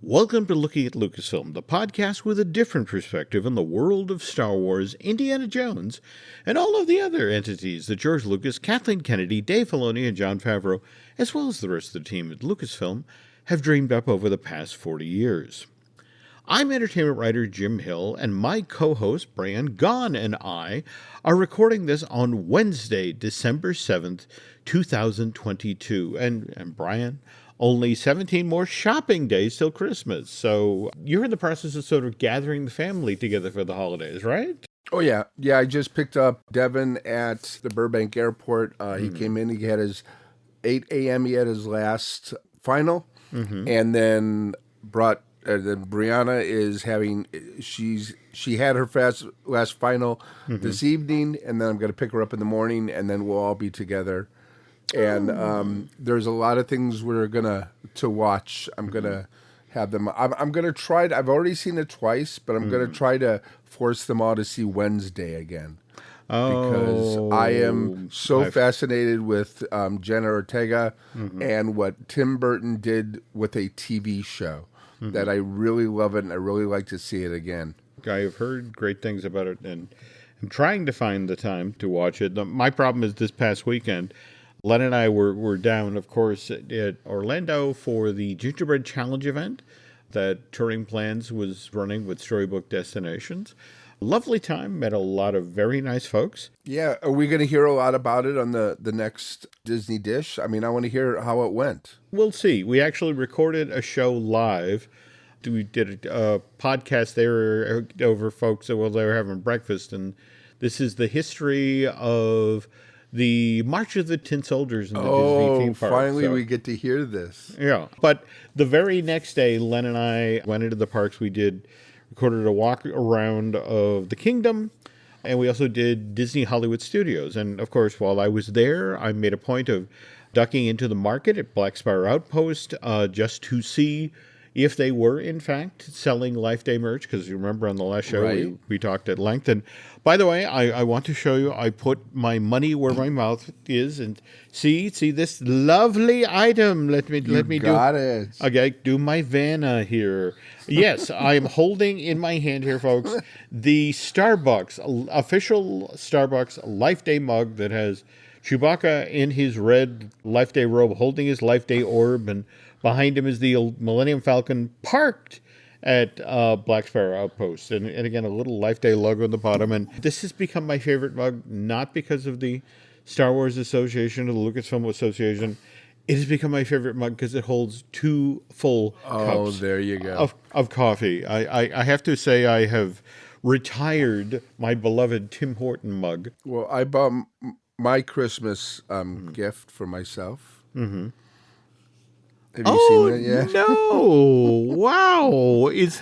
Welcome to Looking at Lucasfilm, the podcast with a different perspective on the world of Star Wars, Indiana Jones, and all of the other entities that George Lucas, Kathleen Kennedy, Dave Filoni, and Jon Favreau, as well as the rest of the team at Lucasfilm, have dreamed up over the past 40 years. I'm entertainment writer Jim Hill, and my co-host Brian Gaughan and I are recording this on Wednesday, December 7th, 2022. And Brian, only 17 more shopping days till Christmas. So you're in the process of sort of gathering the family together for the holidays, right? Oh, yeah. Yeah, I just picked up Devin at the Burbank airport. He came in, he had his 8 a.m., he had his last final, and then then Brianna is having, she had her last final this evening, and then I'm going to pick her up in the morning, and then we'll all be together. And there's a lot of things we're gonna watch. I'm gonna have them. I'm gonna try. I've already seen it twice, but I'm gonna try to force them all to see Wednesday again. Because I am so fascinated with Jenna Ortega and what Tim Burton did with a TV show that I really love it, and I really like to see it again. I've heard great things about it, and I'm trying to find the time to watch it. My problem is this past weekend, Len and I were down, of course, at Orlando for the Gingerbread Challenge event that Touring Plans was running with Storybook Destinations. Lovely time, met a lot of very nice folks. Yeah, are we going to hear a lot about it on the next Disney Dish? I mean, I want to hear how it went. We'll see. We actually recorded a show live. We did a podcast there over folks while they were having breakfast, and this is the history of the March of the Tin Soldiers in the Disney theme park. Finally we get to hear this. Yeah. But the very next day, Len and I went into the parks. We recorded a walk around of the kingdom, and we also did Disney Hollywood Studios. And, of course, while I was there, I made a point of ducking into the market at Black Spire Outpost just to see if they were, in fact, selling Life Day merch, because you remember on the last show we talked at length. And by the way, I want to show you, I put my money where my mouth is, and see this lovely item. Let me got it. Okay, do my Vanna here. Yes, I am holding in my hand here, folks, the Starbucks, official Starbucks Life Day mug that has Chewbacca in his red Life Day robe holding his Life Day orb, and behind him is the Millennium Falcon parked at Black Spire Outpost. And again, a little Life Day logo on the bottom. And this has become my favorite mug, not because of the Star Wars Association or the Lucasfilm Association. It has become my favorite mug because it holds 2 full cups there you go. of coffee. I have to say I have retired my beloved Tim Horton mug. Well, I bought my Christmas gift for myself. Have you seen that yet? No! Wow! Is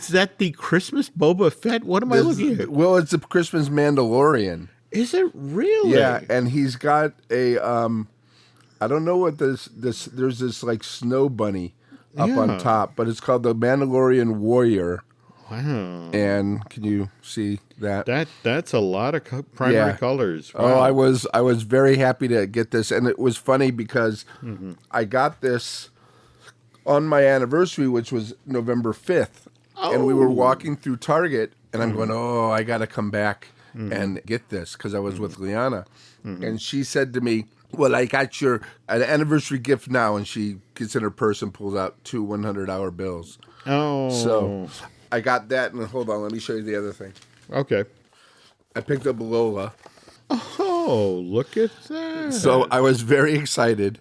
that the Christmas Boba Fett? What am I looking at? Well, it's a Christmas Mandalorian. Is it really? Yeah, and he's got a I don't know what this there's this like snow bunny up on top, but it's called the Mandalorian Warrior. Wow! And can you see that? That's a lot of primary colors. Wow. Oh, I was very happy to get this, and it was funny because I got this on my anniversary, which was November 5th, and we were walking through Target, and I'm going, I got to come back and get this, because I was with Liana, and she said to me, well, I got an anniversary gift now, and she gets in her purse and pulls out 2 $100 bills. Oh. So I got that, and hold on, let me show you the other thing. Okay. I picked up Lola. Oh, look at that. So I was very excited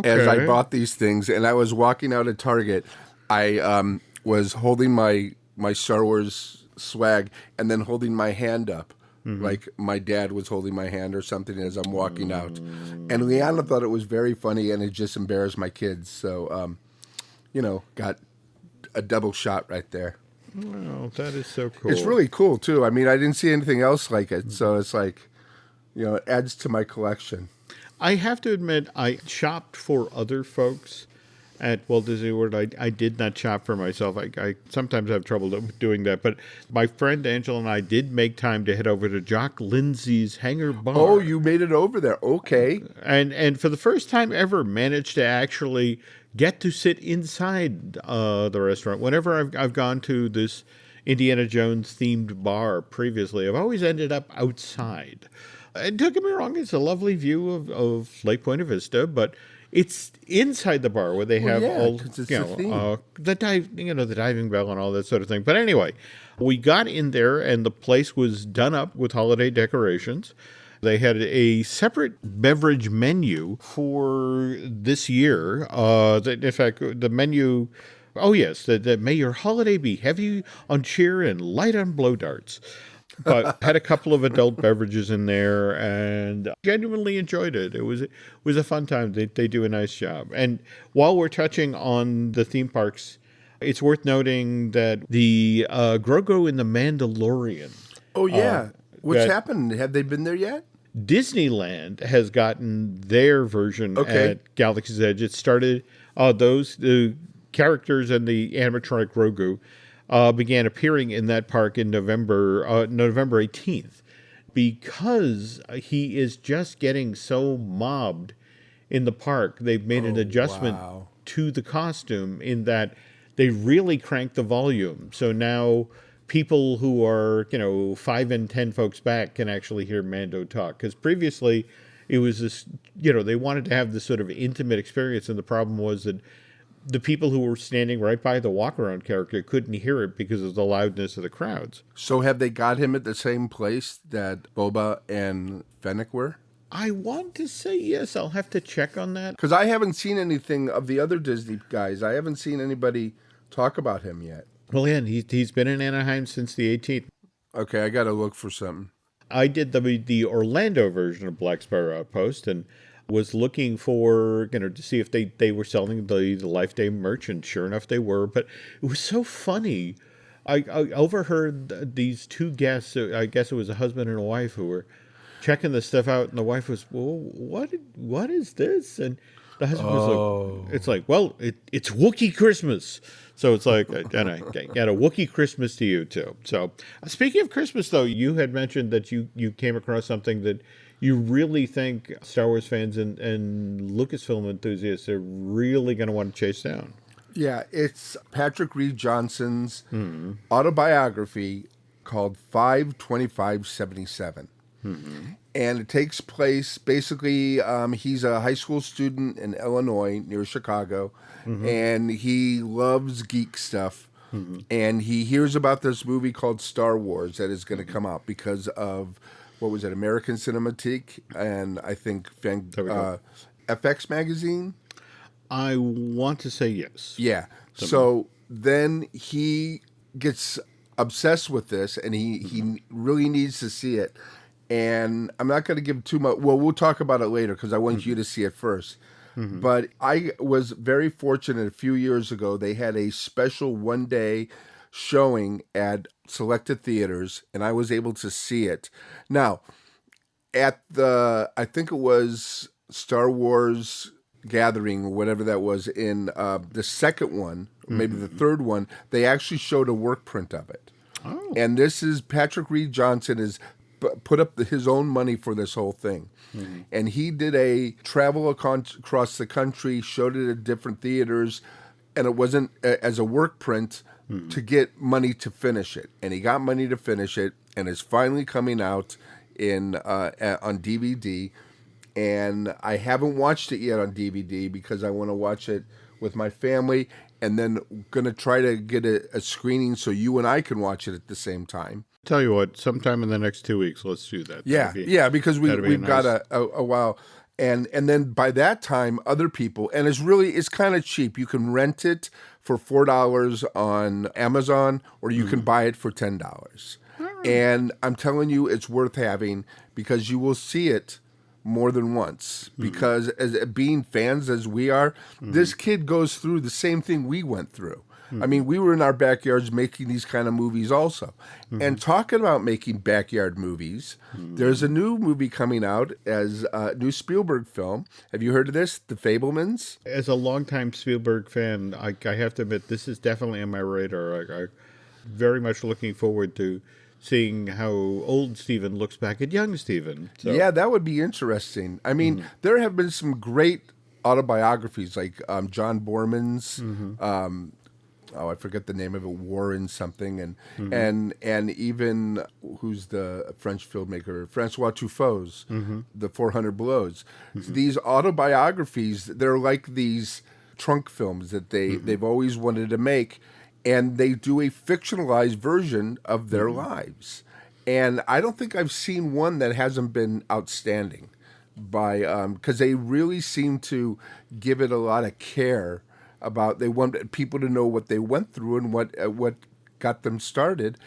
as I bought these things, and I was walking out of Target. I was holding my Star Wars swag and then holding my hand up, like my dad was holding my hand or something as I'm walking out. And Liana thought it was very funny, and it just embarrassed my kids. So, got a double shot right there. Wow, that is so cool. It's really cool, too. I mean, I didn't see anything else like it, so it's like, it adds to my collection. I have to admit, I shopped for other folks at Walt Disney World. I did not shop for myself. I sometimes have trouble doing that. But my friend Angela and I did make time to head over to Jock Lindsay's Hangar Bar. Oh, you made it over there. Okay. And for the first time ever, managed to actually get to sit inside the restaurant. Whenever I've gone to this Indiana Jones themed bar previously, I've always ended up outside. And don't get me wrong, it's a lovely view of Lake Buena Vista, but it's inside the bar where they have all, 'cause it's you the know, theme. the diving bell and all that sort of thing. But anyway, we got in there and the place was done up with holiday decorations. They had a separate beverage menu for this year. In fact, the menu, oh yes, that may your holiday be heavy on cheer and light on blow darts. But had a couple of adult beverages in there and genuinely enjoyed it. It was a fun time. They do a nice job. And while we're touching on the theme parks, it's worth noting that the Grogu in the Mandalorian, Oh, yeah. What's that- happened? Have they been there yet? Disneyland has gotten their version Okay. at Galaxy's Edge. It started the characters and the animatronic Grogu began appearing in that park in November 18th, because he is just getting so mobbed in the park. They've made an adjustment wow. to the costume in that they really cranked the volume. So now people who are, 5 and 10 folks back can actually hear Mando talk. Because previously it was this, they wanted to have this sort of intimate experience. And the problem was that the people who were standing right by the walk-around character couldn't hear it because of the loudness of the crowds. So have they got him at the same place that Boba and Fennec were? I want to say yes. I'll have to check on that. Because I haven't seen anything of the other Disney guys. I haven't seen anybody talk about him yet. Well, yeah, and he's been in Anaheim since the 18th. Okay, I got to look for something. I did the Orlando version of Black Sparrow Outpost and was looking for, to see if they were selling the Life Day merch, and sure enough they were. But it was so funny. I overheard these two guests, I guess it was a husband and a wife, who were checking the stuff out, and the wife was, well, what is this? And the husband was like, it's like, well, it's Wookiee Christmas. So it's like, and I got a Wookiee Christmas to you too. So speaking of Christmas, though, you had mentioned that you came across something that you really think Star Wars fans and Lucasfilm enthusiasts are really going to want to chase down. Yeah, it's Patrick Reed Johnson's autobiography called 5/25/77. And it takes place, basically, he's a high school student in Illinois near Chicago, and he loves geek stuff. And he hears about this movie called Star Wars that is going to come out because of, what was it, American Cinematique, and I think FX Magazine? I want to say yes. Yeah. So then he gets obsessed with this, and he really needs to see it. And I'm not going to give too much. Well, we'll talk about it later because I want you to see it first. But I was very fortunate a few years ago. They had a special one-day showing at selected theaters, and I was able to see it. Now, at I think it was Star Wars Gathering or whatever that was, in the second one, maybe the third one, they actually showed a work print of it. Oh. And this is Patrick Reed Johnson is put up his own money for this whole thing. And he did a travel across the country, showed it at different theaters, and it wasn't as a work print to get money to finish it. And he got money to finish it, and it's finally coming out on DVD. And I haven't watched it yet on DVD because I want to watch it with my family, and then going to try to get a screening so you and I can watch it at the same time. Tell you what, sometime in the next 2 weeks, let's do that. Yeah, because we've got a while. And then by that time, other people, and it's kind of cheap. You can rent it for $4 on Amazon, or you can buy it for $10. And I'm telling you, it's worth having because you will see it more than once. Because as being fans as we are, this kid goes through the same thing we went through. I mean, we were in our backyards making these kind of movies also. And talking about making backyard movies, there's a new movie coming out as a new Spielberg film. Have you heard of this? The Fablemans? As a longtime Spielberg fan, I have to admit this is definitely on my radar. I'm very much looking forward to seeing how old Steven looks back at young Steven. So. Yeah, that would be interesting. I mean, there have been some great autobiographies like John Borman's. I forget the name of it, Warren something, and even who's the French filmmaker, Francois Truffaut's The 400 Blows. These autobiographies, they're like these trunk films that they've always wanted to make, and they do a fictionalized version of their lives. And I don't think I've seen one that hasn't been outstanding, because they really seem to give it a lot of care about. They want people to know what they went through and what got them started.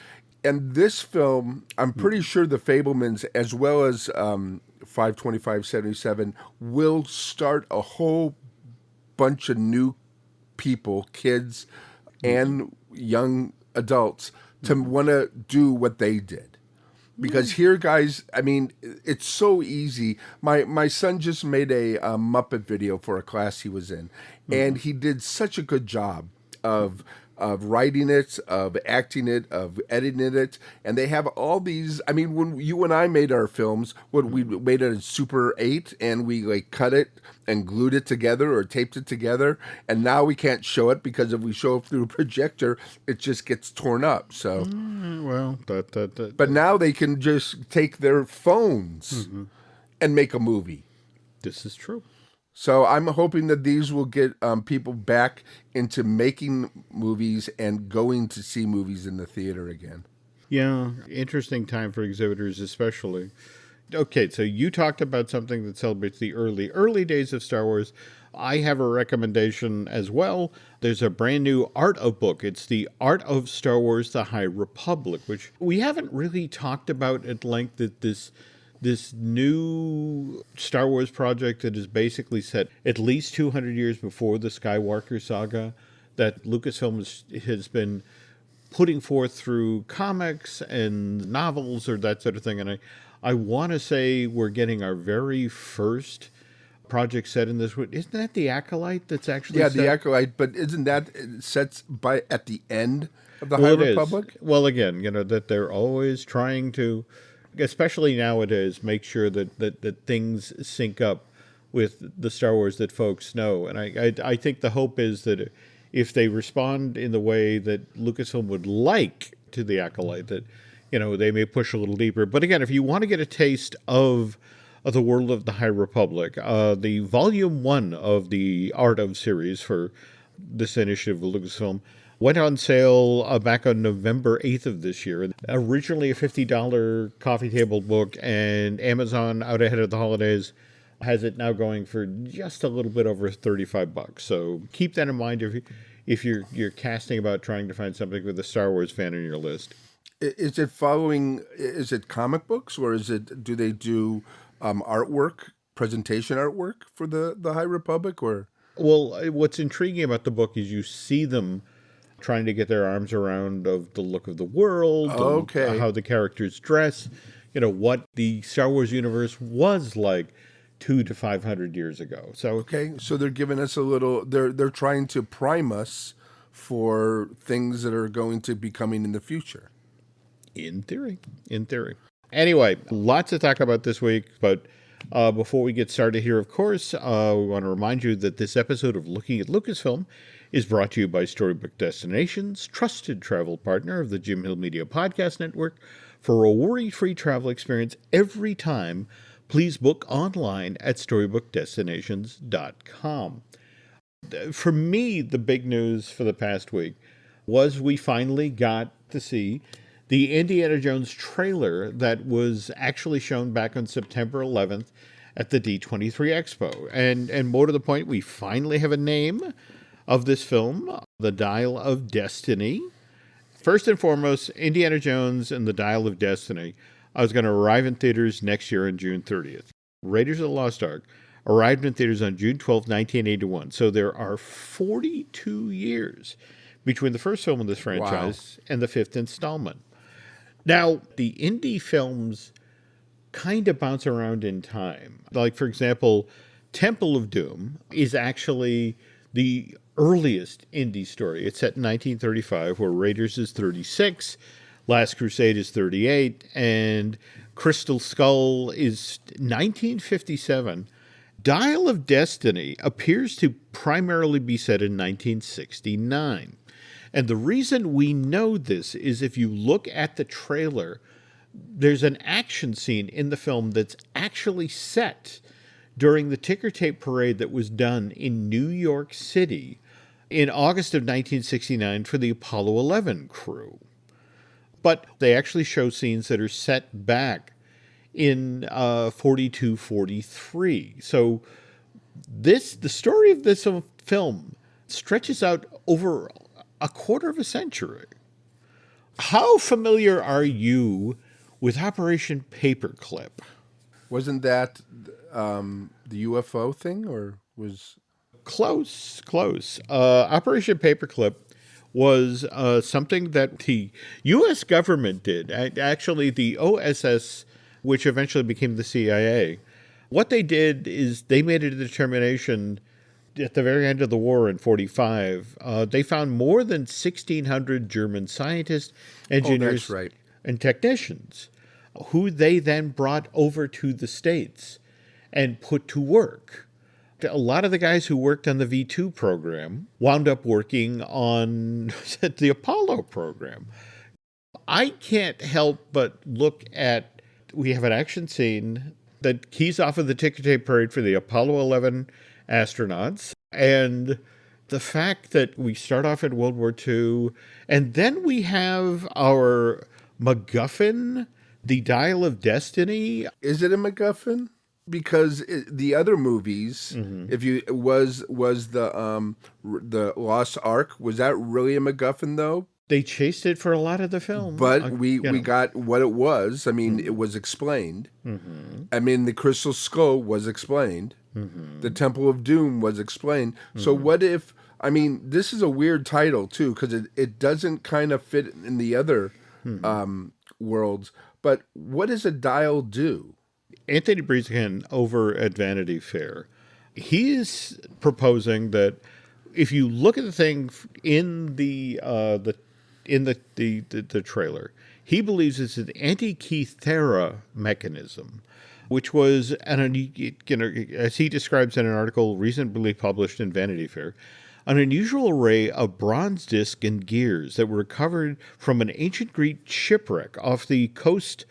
And this film, I'm pretty sure the Fablemans, as well as 52577, will start a whole bunch of new people, kids and young adults, to want to do what they did. Because here, guys, I mean, it's so easy. My son just made a Muppet video for a class he was in, and he did such a good job of writing it, of acting it, of editing it, and they have all these. I mean, when you and I made our films, we made it in Super 8, and we like cut it and glued it together or taped it together, and now we can't show it because if we show it through a projector, it just gets torn up. So, but now they can just take their phones and make a movie. This is true. So I'm hoping that these will get people back into making movies and going to see movies in the theater again. Yeah, interesting time for exhibitors especially. Okay, so you talked about something that celebrates the early days of Star Wars. I have a recommendation as well. There's a brand new art of book. It's The Art of Star Wars, The High Republic, which we haven't really talked about at length, that this new Star Wars project that is basically set at least 200 years before the Skywalker saga, that Lucasfilm has been putting forth through comics and novels or that sort of thing. And I want to say we're getting our very first project set in this. Isn't that the Acolyte that's actually set? The Acolyte, but isn't that set at the end of the High Republic? Well, again, that they're always trying to, especially nowadays, make sure that things sync up with the Star Wars that folks know. And I think the hope is that if they respond in the way that Lucasfilm would like to the Acolyte, that they may push a little deeper. But again, if you want to get a taste of the world of the High Republic, the Volume 1 of the Art of series for this initiative of Lucasfilm went on sale back on November 8th of this year. Originally a $50 coffee table book, and Amazon, out ahead of the holidays, has it now going for just a little bit over $35. So keep that in mind if you're casting about trying to find something with a Star Wars fan on your list. Is it comic books, or do they do artwork, presentation artwork for the High Republic? Or well, what's intriguing about the book is you see them trying to get their arms around of the look of the world, how the characters dress, what the Star Wars universe was like 200 to 500 years ago. So so they're giving us a little. They're trying to prime us for things that are going to be coming in the future. In theory. Anyway, lots to talk about this week, but before we get started here, of course, we want to remind you that this episode of Looking at Lucasfilm is brought to you by Storybook Destinations, trusted travel partner of the Jim Hill Media Podcast Network. For a worry-free travel experience every time, please book online at StorybookDestinations.com. For me, the big news for the past week was we finally got to see the Indiana Jones trailer that was actually shown back on September 11th at the D23 Expo. And more to the point, we finally have a name of this film, The Dial of Destiny. First and foremost, Indiana Jones and The Dial of Destiny is going to arrive in theaters next year on June 30th. Raiders of the Lost Ark arrived in theaters on June 12th, 1981. So there are 42 years between the first film in this Wow. franchise and the fifth installment. Now, the indie films kind of bounce around in time. Like, for example, Temple of Doom is actually the earliest indie story. It's set in 1935, where Raiders is 36, Last Crusade is 38, and Crystal Skull is 1957. Dial of Destiny appears to primarily be set in 1969. And the reason we know this is if you look at the trailer, there's an action scene in the film that's actually set during the ticker tape parade that was done in New York City in August of 1969 for the Apollo 11 crew. But they actually show scenes that are set back in 42, 43. So the story of this film stretches out over a quarter of a century. How familiar are you with Operation Paperclip? Wasn't that the UFO thing, or was... Close. Operation Paperclip was something that the U.S. government did. Actually, the OSS, which eventually became the CIA, what they did is they made a determination at the very end of the war in 45. They found more than 1,600 German scientists, engineers, that's right, and technicians who they then brought over to the States and put to work. A lot of the guys who worked on the V2 program wound up working on the Apollo program. I can't help but look at, we have an action scene that keys off of the ticker tape parade for the Apollo 11 astronauts, and the fact that we start off in World War II, and then we have our MacGuffin, the Dial of Destiny. Is it a MacGuffin? Because the other movies, if you was the Lost Ark, was that really a MacGuffin though? They chased it for a lot of the film, but we got what it was. I mean, it was explained. I mean, the Crystal Skull was explained. The Temple of Doom was explained. So what if? I mean, this is a weird title too, because it doesn't kind of fit in the other worlds. But what does a dial do? Anthony Breznican over at Vanity Fair, he's proposing that if you look at the thing in the trailer, he believes it's an Antikythera mechanism, which was as he describes in an article recently published in Vanity Fair, an unusual array of bronze discs and gears that were recovered from an ancient Greek shipwreck off the coast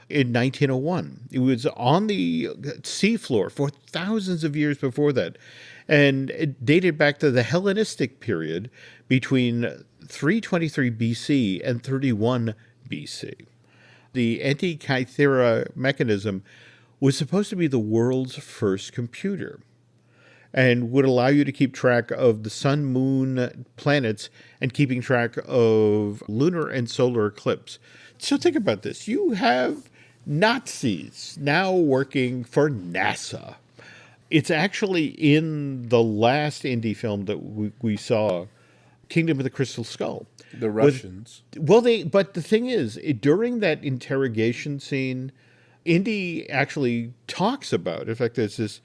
in 1901. It was on the seafloor for thousands of years before that, and it dated back to the Hellenistic period between 323 BC and 31 BC. The Antikythera mechanism was supposed to be the world's first computer and would allow you to keep track of the sun, moon, planets, and keeping track of lunar and solar eclipse. So think about this. You have Nazis now working for NASA. It's actually in the last indie film that we saw, Kingdom of the Crystal Skull. The Russians. But the thing is, during that interrogation scene, Indy actually talks about, in fact, there's this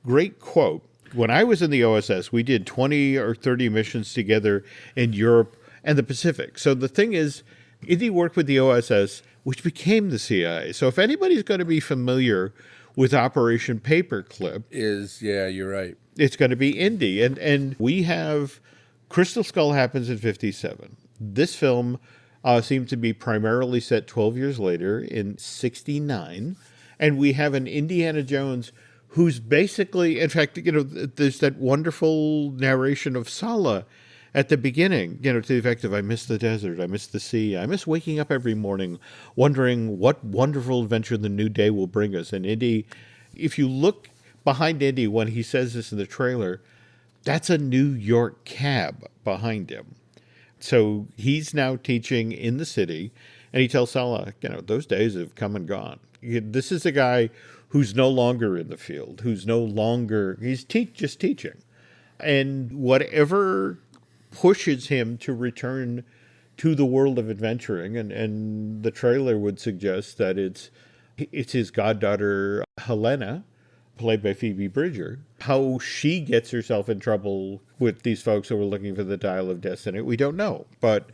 great quote. When I was in the OSS, we did 20 or 30 missions together in Europe and the Pacific. So the thing is, Indy worked with the OSS, which became the CIA. So if anybody's going to be familiar with Operation Paperclip, you're right. It's going to be Indy. And we have Crystal Skull happens in 57. This film seems to be primarily set 12 years later in 69. And we have an Indiana Jones who's basically, in fact, there's that wonderful narration of Sala at the beginning, to the effect of, I miss the desert, I miss the sea, I miss waking up every morning, wondering what wonderful adventure the new day will bring us. And Indy, if you look behind Indy when he says this in the trailer, that's a New York cab behind him. So he's now teaching in the city, and he tells Sala, those days have come and gone. This is a guy who's no longer in the field, he's just teaching. And whatever pushes him to return to the world of adventuring, and the trailer would suggest that it's his goddaughter Helena, played by Phoebe Bridger, how she gets herself in trouble with these folks who are looking for the Dial of Destiny. We don't know, but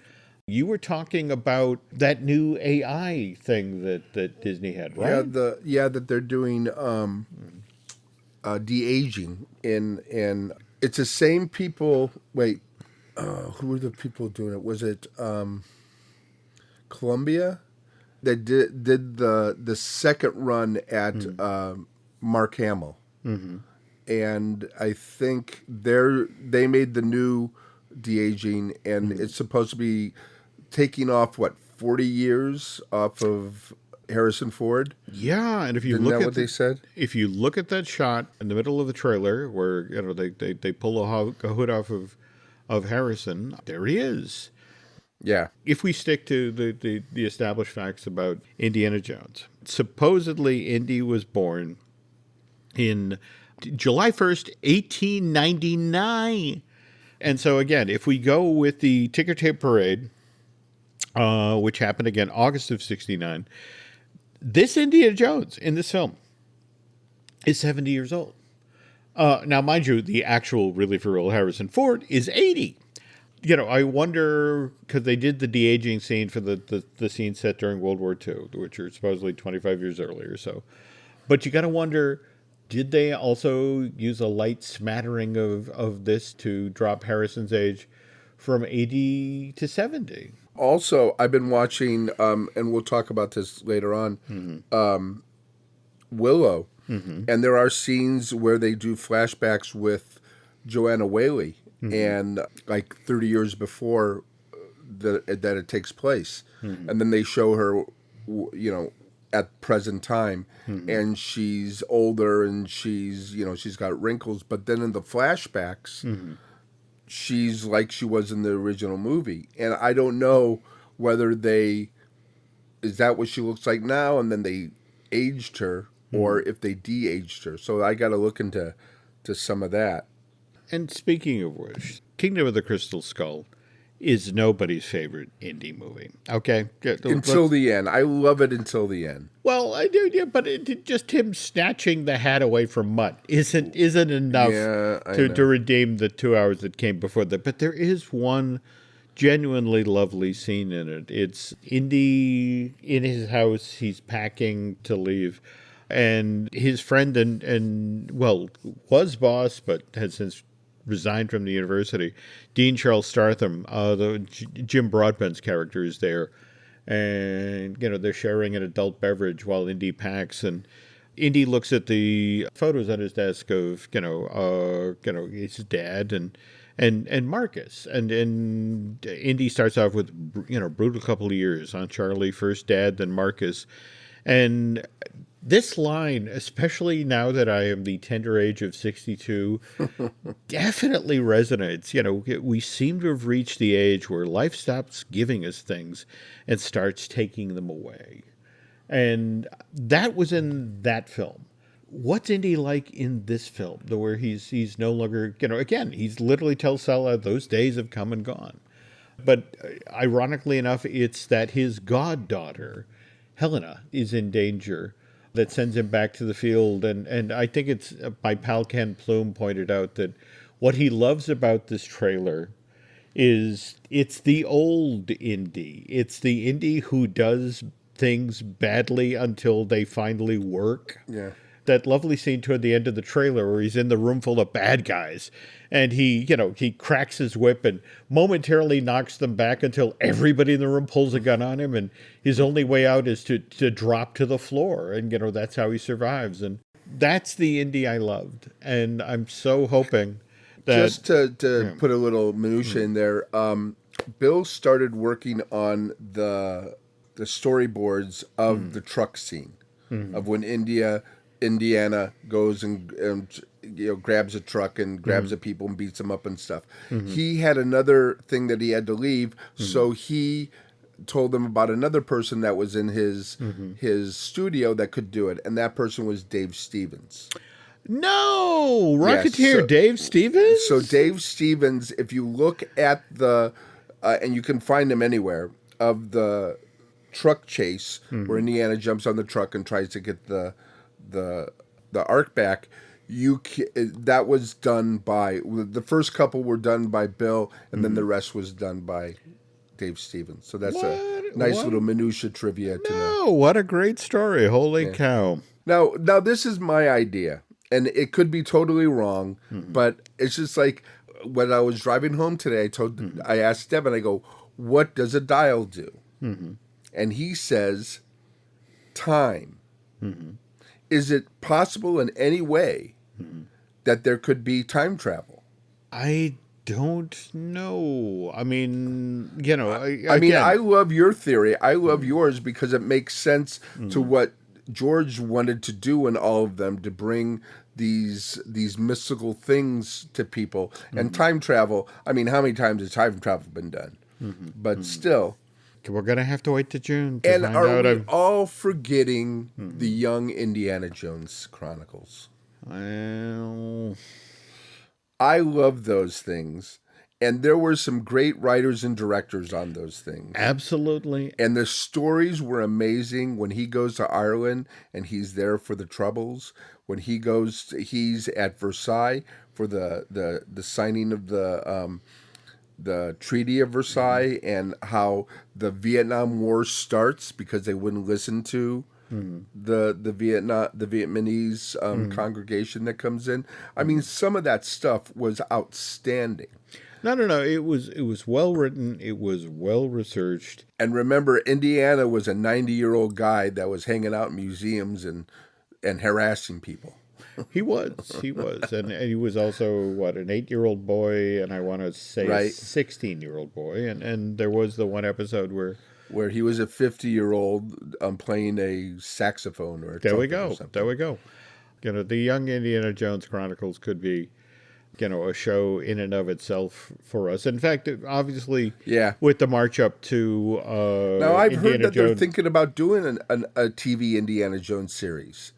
you were talking about that new AI thing that Disney had, right? That they're doing de-aging and it's the same people. Wait, who were the people doing it? Was it Columbia that did the second run at Mark Hamill? And I think they made the new de-aging, and it's supposed to be taking off 40 years off of Harrison Ford. Yeah, and if you Isn't look that at what they said? If you look at that shot in the middle of the trailer where they pull a hood off of Harrison, there he is. Yeah. If we stick to the established facts about Indiana Jones, supposedly Indy was born in July 1st, 1899. And so again, if we go with the ticker tape parade, which happened again August of 69, this Indiana Jones in this film is 70 years old. Now, mind you, the actual, really for real Harrison Ford is 80. I wonder, because they did the de-aging scene for the scene set during World War II, which are supposedly 25 years earlier. So, but you got to wonder, did they also use a light smattering of this to drop Harrison's age from 80 to 70? Also, I've been watching, and we'll talk about this later on, Willow. And there are scenes where they do flashbacks with Joanna Whaley, and like 30 years before that it takes place. And then they show her, at present time, and she's older and she's got wrinkles. But then in the flashbacks, she's like she was in the original movie. And I don't know whether is that what she looks like now and then they aged her, or if they de-aged her. So I got to look into some of that. And speaking of which, Kingdom of the Crystal Skull is nobody's favorite indie movie. Okay? Until the end. I love it until the end. Well, I do, yeah, but just him snatching the hat away from Mutt isn't enough to redeem the 2 hours that came before that. But there is one genuinely lovely scene in it. It's Indy in his house. He's packing to leave. And his friend and was boss, but has since resigned from the university, Dean Charles Startham, Jim Broadbent's character, is there. And, they're sharing an adult beverage while Indy packs. And Indy looks at the photos on his desk of, his dad and Marcus. And Indy starts off with, brutal couple of years on Charlie, first dad, then Marcus. And this line, especially now that I am the tender age of 62, definitely resonates. We seem to have reached the age where life stops giving us things and starts taking them away. And that was in that film. What's Indy like in this film, where he's no longer, again, he's literally tells Sala those days have come and gone. But ironically enough, it's that his goddaughter, Helena, is in danger that sends him back to the field. And I think it's my pal Ken Plume pointed out that what he loves about this trailer is it's the old Indy. It's the Indy who does things badly until they finally work. Yeah. That lovely scene toward the end of the trailer where he's in the room full of bad guys and he cracks his whip and momentarily knocks them back until everybody in the room pulls a gun on him, and his only way out is to drop to the floor, and that's how he survives. And that's the Indy I loved, and I'm so hoping that just to put a little minutia in there, Bill started working on the storyboards of the truck scene of when Indiana goes and grabs a truck and grabs the people and beats them up and stuff. He had another thing that he had to leave, so he told them about another person that was in his studio that could do it, and that person was Dave Stevens. No, Yes, Rocketeer Dave Stevens. So Dave Stevens, if you look at the, and you can find him anywhere, of the truck chase where Indiana jumps on the truck and tries to get the ark back, that was done by, the first couple were done by Bill, and then the rest was done by Dave Stevens. So that's a nice little minutia trivia to know. Oh, what a great story! Holy cow! Now this is my idea, and it could be totally wrong, but it's just like when I was driving home today, I asked Devin, I go, what does a dial do? And he says, time. Is it possible in any way that there could be time travel? I don't know. I mean, I love your theory. I love yours because it makes sense to what George wanted to do in all of them, to bring these mystical things to people. And time travel, I mean, how many times has time travel been done? But still. We're going to have to wait to June to And find are out. we all forgetting the young Indiana Jones Chronicles? Well, I love those things. And there were some great writers and directors on those things. absolutely. And the stories were amazing when he goes to Ireland and he's there for the Troubles. When he's at Versailles for the signing of the Treaty of Versailles, and how the Vietnam War starts because they wouldn't listen to the Vietnamese congregation that comes in. I mean, some of that stuff was outstanding. No. It was well written. It was well researched. And remember, Indiana was a 90-year-old guy that was hanging out in museums and harassing people. He was, and he was also an 8-year-old boy, and I want to say a 16-year-old boy, and there was the one episode where he was a 50-year-old playing a saxophone or a trumpet or something. There we go. The Young Indiana Jones Chronicles could be, a show in and of itself for us. In fact, obviously, with the march up to now, I've Indiana heard that Jones, they're thinking about doing a TV Indiana Jones series.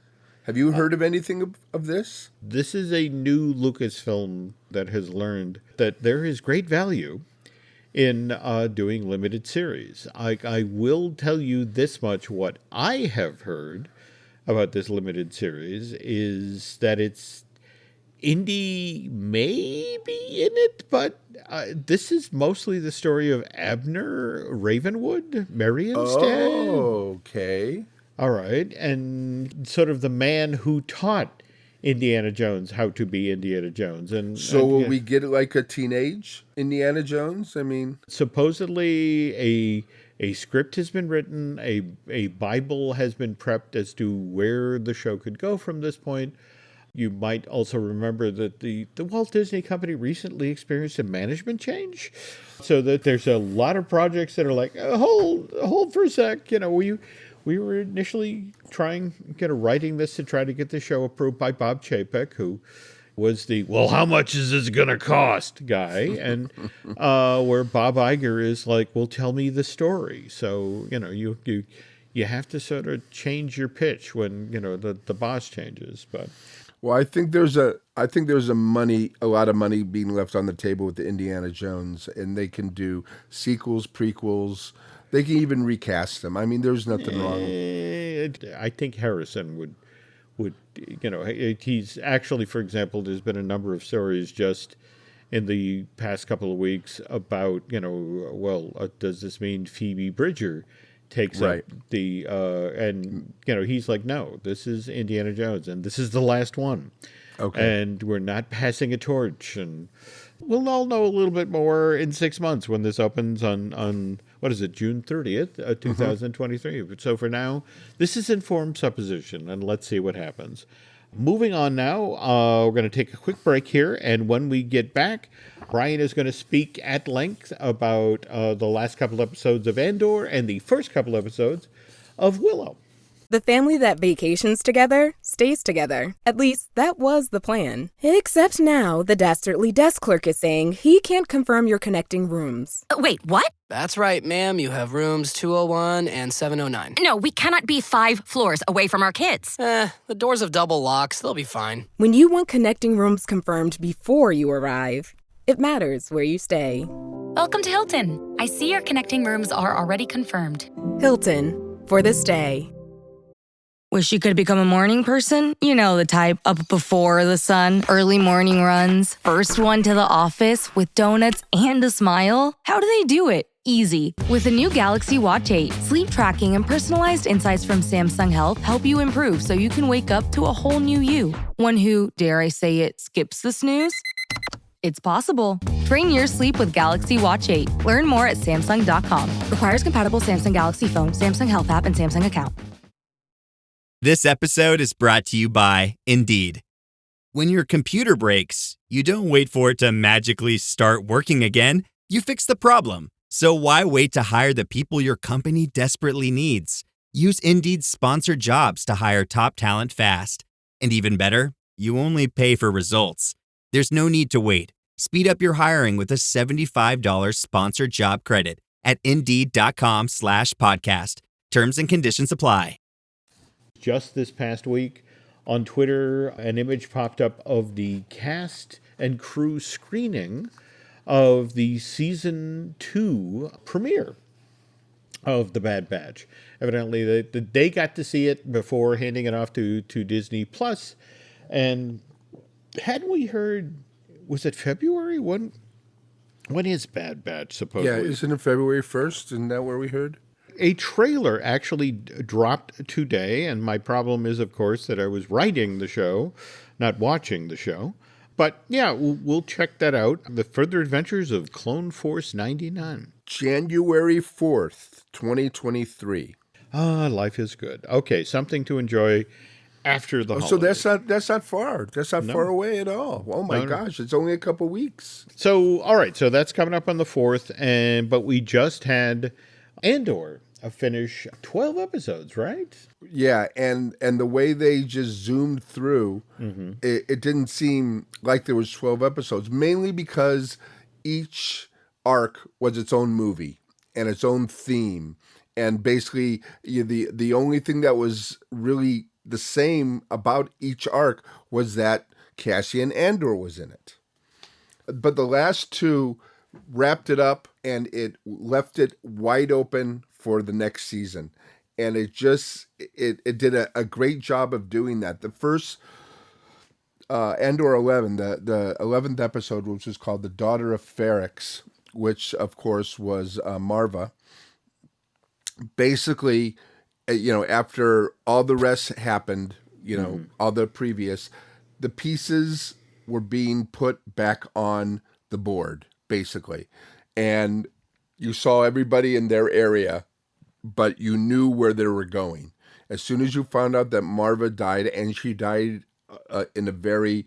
Have you heard of anything of this? This is a new Lucasfilm that has learned that there is great value in doing limited series. I will tell you this much. What I have heard about this limited series is that it's Indy may be in it, but this is mostly the story of Abner Ravenwood, Marion's dad. Oh, okay. All right, and sort of the man who taught Indiana Jones how to be Indiana Jones. So will we get like a teenage Indiana Jones? I mean, supposedly a script has been written, a Bible has been prepped as to where the show could go from this point. You might also remember that the Walt Disney Company recently experienced a management change, so that there's a lot of projects that are like, hold for a sec, We were initially writing this to try to get the show approved by Bob Chapek, who was the, how much is this going to cost guy? And where Bob Iger is like, well, tell me the story. So, you have to sort of change your pitch when, the boss changes. But well, I think there's a lot of money being left on the table with the Indiana Jones, and they can do sequels, prequels. They can even recast them. I mean, there's nothing wrong. I think Harrison would he's actually, for example, there's been a number of stories just in the past couple of weeks about, does this mean Phoebe Bridger takes up the, and, he's like, no, this is Indiana Jones, and this is the last one. Okay. And we're not passing a torch, and we'll all know a little bit more in 6 months when this opens on what is it, June 30th, 2023. So for now, this is informed supposition, and let's see what happens. Moving on now, we're going to take a quick break here, and when we get back, Brian is going to speak at length about the last couple episodes of Andor and the first couple episodes of Willow. The family that vacations together stays together. At least, that was the plan. Except now, the dastardly desk clerk is saying he can't confirm your connecting rooms. Wait, what? That's right, ma'am. You have rooms 201 and 709. No, we cannot be 5 floors away from our kids. The doors have double locks. They'll be fine. When you want connecting rooms confirmed before you arrive, it matters where you stay. Welcome to Hilton. I see your connecting rooms are already confirmed. Hilton, for the stay. Wish you could become a morning person? You know the type, up before the sun, early morning runs, first one to the office with donuts and a smile. How do they do it? Easy. With the new Galaxy Watch 8, sleep tracking and personalized insights from Samsung Health help you improve so you can wake up to a whole new you. One who, dare I say it, skips the snooze? It's possible. Train your sleep with Galaxy Watch 8. Learn more at Samsung.com. Requires compatible Samsung Galaxy phone, Samsung Health app, and Samsung account. This episode is brought to you by Indeed. When your computer breaks, you don't wait for it to magically start working again. You fix the problem. So why wait to hire the people your company desperately needs? Use Indeed's sponsored jobs to hire top talent fast. And even better, you only pay for results. There's no need to wait. Speed up your hiring with a $75 sponsored job credit at Indeed.com/podcast. Terms and conditions apply. Just this past week on Twitter, an image popped up of the cast and crew screening of the season 2 premiere of The Bad Batch. Evidently, they got to see it before handing it off to Disney Plus. And hadn't we heard, was it February? When is Bad Batch supposedly? Yeah, isn't it February 1st? Isn't that where we heard? A trailer actually dropped today, and my problem is, of course, that I was writing the show, not watching the show. But yeah, we'll check that out. The Further Adventures of Clone Force 99. January 4th, 2023. Life is good. Okay, something to enjoy after the holidays. So that's not far. That's not far away at all. Oh my gosh, it's only a couple weeks. So, all right, so that's coming up on the 4th, but we just had Andor finish 12 episodes, right? Yeah, and the way they just zoomed through, it didn't seem like there was 12 episodes, mainly because each arc was its own movie and its own theme. And basically, the only thing that was really the same about each arc was that Cassian Andor was in it. But the last two wrapped it up and it left it wide open for the next season. And it did a great job of doing that. The first Andor 11, the 11th episode, which was called The Daughter of Ferrix, which of course was Marva. Basically, after all the rest happened, all the previous, the pieces were being put back on the board, basically. And you saw everybody in their area, but you knew where they were going. As soon as you found out that Marva died, and she died in a very,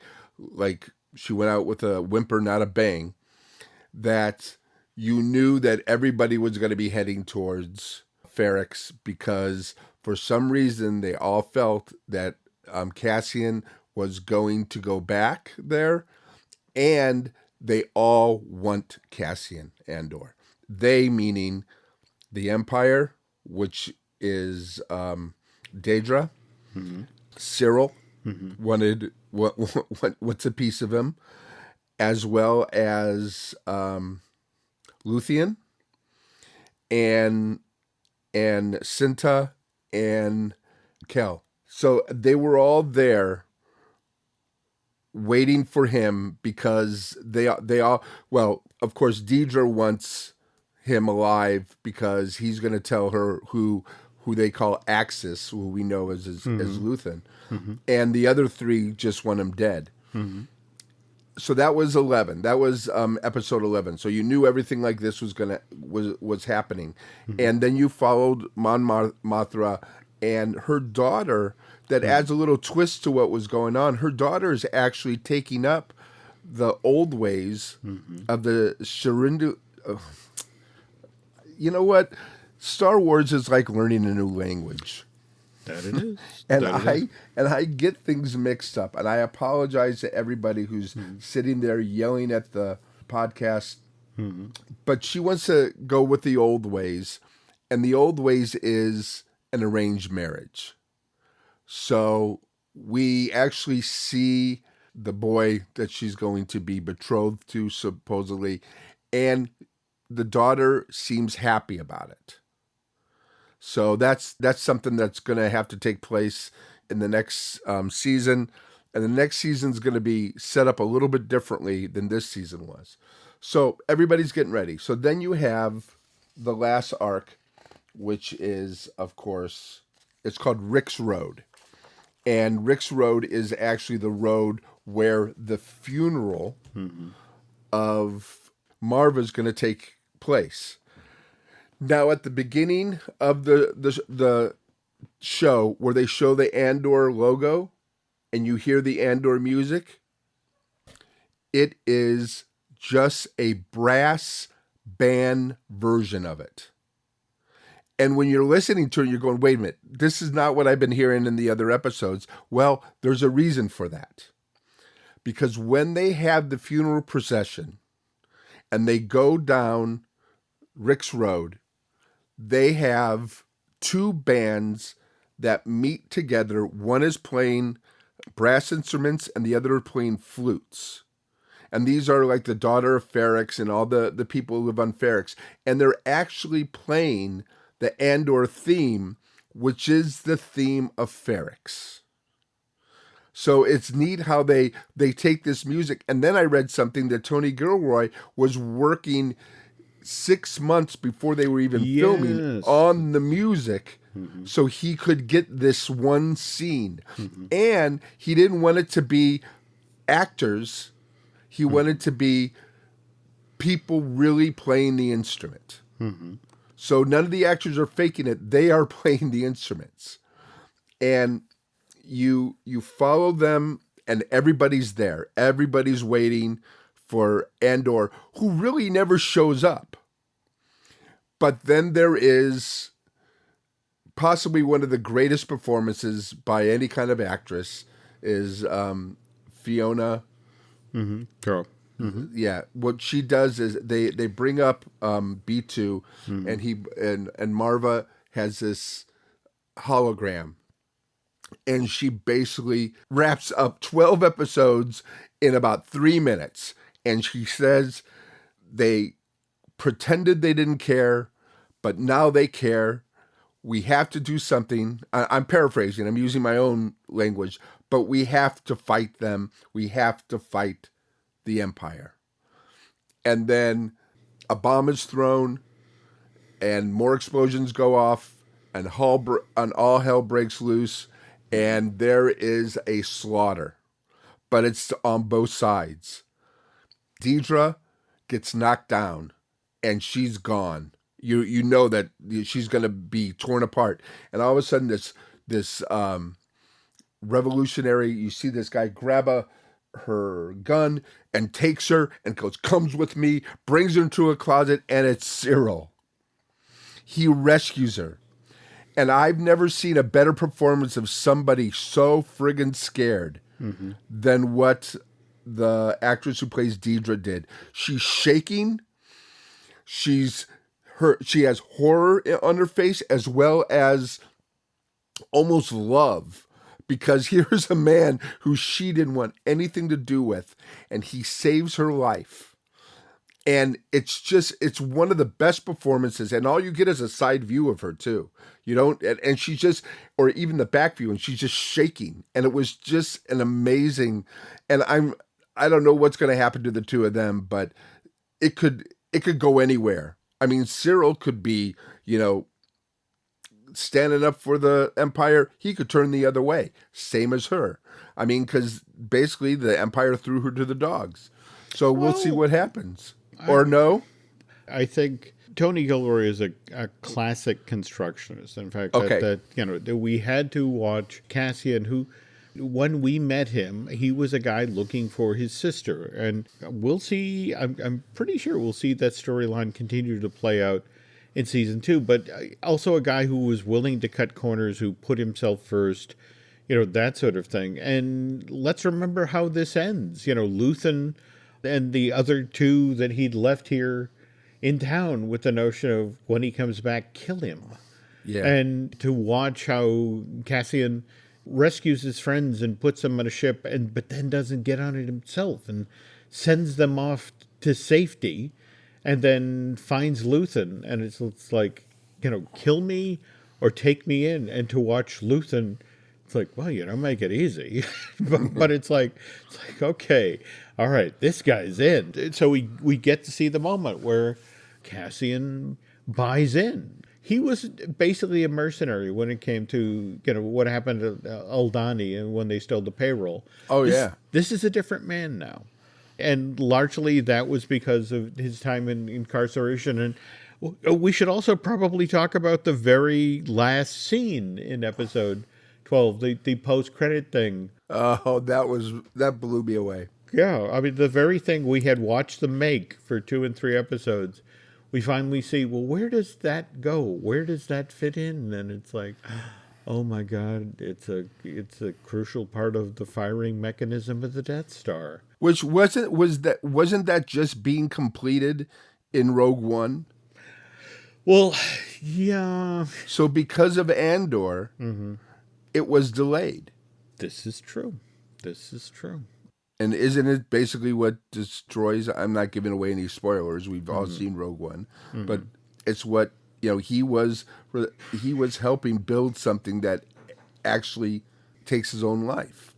she went out with a whimper, not a bang, that you knew that everybody was going to be heading towards Ferrix, because for some reason they all felt that Cassian was going to go back there, and they all want Cassian Andor. They meaning the Empire, which is Daedra. Cyril wanted what's a piece of him, as well as Luthien and Cinta and Kel. So they were all there waiting for him, because they all, well, of course, Deidre wants him alive because he's going to tell her who they call Axis, who we know as Luthen. And the other three just want him dead. So that was 11. That was episode 11. So you knew everything like this was happening. And then you followed Mon Mothma and her daughter. That adds a little twist to what was going on. Her daughter is actually taking up the old ways of the Shirindu. You know what? Star Wars is like learning a new language. That it is. And That it is. I get things mixed up, and I apologize to everybody who's sitting there yelling at the podcast. But she wants to go with the old ways, and the old ways is an arranged marriage. So we actually see the boy that she's going to be betrothed to, supposedly, and the daughter seems happy about it. So that's something that's going to have to take place in the next season. And the next season's going to be set up a little bit differently than this season was. So everybody's getting ready. So then you have the last arc, which is, of course, it's called Rick's Road. And Rick's Road is actually the road where the funeral of Marva's going to take place. Now, at the beginning of the show, where they show the Andor logo and you hear the Andor music, it is just a brass band version of it. And when you're listening to it, you're going, wait a minute, this is not what I've been hearing in the other episodes. Well, there's a reason for that. Because when they have the funeral procession and they go down Rick's Road, they have two bands that meet together. One is playing brass instruments and the other are playing flutes. And these are like the daughter of Ferrix and all the people who live on Ferrix. And they're actually playing the Andor theme, which is the theme of Ferrix. So it's neat how they take this music. And then I read something that Tony Gilroy was working 6 months before they were even filming on the music, so he could get this one scene. And he didn't want it to be actors. He wanted to be people really playing the instrument. So none of the actors are faking it. They are playing the instruments. And you follow them, and everybody's there. Everybody's waiting for Andor, who really never shows up. But then there is possibly one of the greatest performances by any kind of actress is Fiona. Carol. Yeah, what she does is they bring up B2, and he and Marva has this hologram, and she basically wraps up 12 episodes in about 3 minutes. And she says they pretended they didn't care, but now they care. We have to do something. I'm paraphrasing. I'm using my own language, but we have to fight them. We have to fight the Empire. And then a bomb is thrown, and more explosions go off, and all hell breaks loose, and there is a slaughter. But it's on both sides. Deidre gets knocked down, and she's gone. You know that she's going to be torn apart. And all of a sudden, this revolutionary, you see this guy grab her gun and takes her and goes, comes with me, brings her into a closet, and it's Cyril. He rescues her. And I've never seen a better performance of somebody so friggin' scared than what the actress who plays Deidre did. She's shaking. She has horror on her face as well as almost love, because here's a man who she didn't want anything to do with, and he saves her life. And it's one of the best performances, and all you get is a side view of her too. You don't, and she's just, or even the back view, and she's just shaking. And it was just an amazing, and I don't know what's going to happen to the two of them, but it could go anywhere. I mean, Cyril could be, standing up for the Empire. He could turn the other way, same as her. I mean, because basically the Empire threw her to the dogs. So we'll see what happens. Or no? I think Tony Gilroy is a classic constructionist. In fact, that we had to watch Cassian, who, when we met him, he was a guy looking for his sister. And we'll see, I'm pretty sure we'll see that storyline continue to play out in season 2, but also a guy who was willing to cut corners, who put himself first, that sort of thing. And let's remember how this ends. Luthen and the other two that he'd left here in town with the notion of, when he comes back, kill him. Yeah. And to watch how Cassian rescues his friends and puts them on a ship, but then doesn't get on it himself and sends them off to safety, and then finds Luthen, and it's like, kill me or take me in. And to watch Luthen, it's like, well, make it easy. but it's like, okay, all right, this guy's in. So we get to see the moment where Cassian buys in. He was basically a mercenary when it came to, what happened to Aldani and when they stole the payroll. Oh, yeah. This is a different man now. And largely that was because of his time in incarceration. And we should also probably talk about the very last scene in episode 12, the post-credit thing. Oh, that blew me away. Yeah, I mean, the very thing we had watched them make for 2 and 3 episodes, we finally see, well, where does that go? Where does that fit in? And it's like, oh my God, it's a crucial part of the firing mechanism of the Death Star. Which wasn't that just being completed in Rogue One? Well, yeah. So because of Andor, it was delayed. This is true. And isn't it basically what destroys? I'm not giving away any spoilers. We've all seen Rogue One, but it's what he was helping build something that actually takes his life.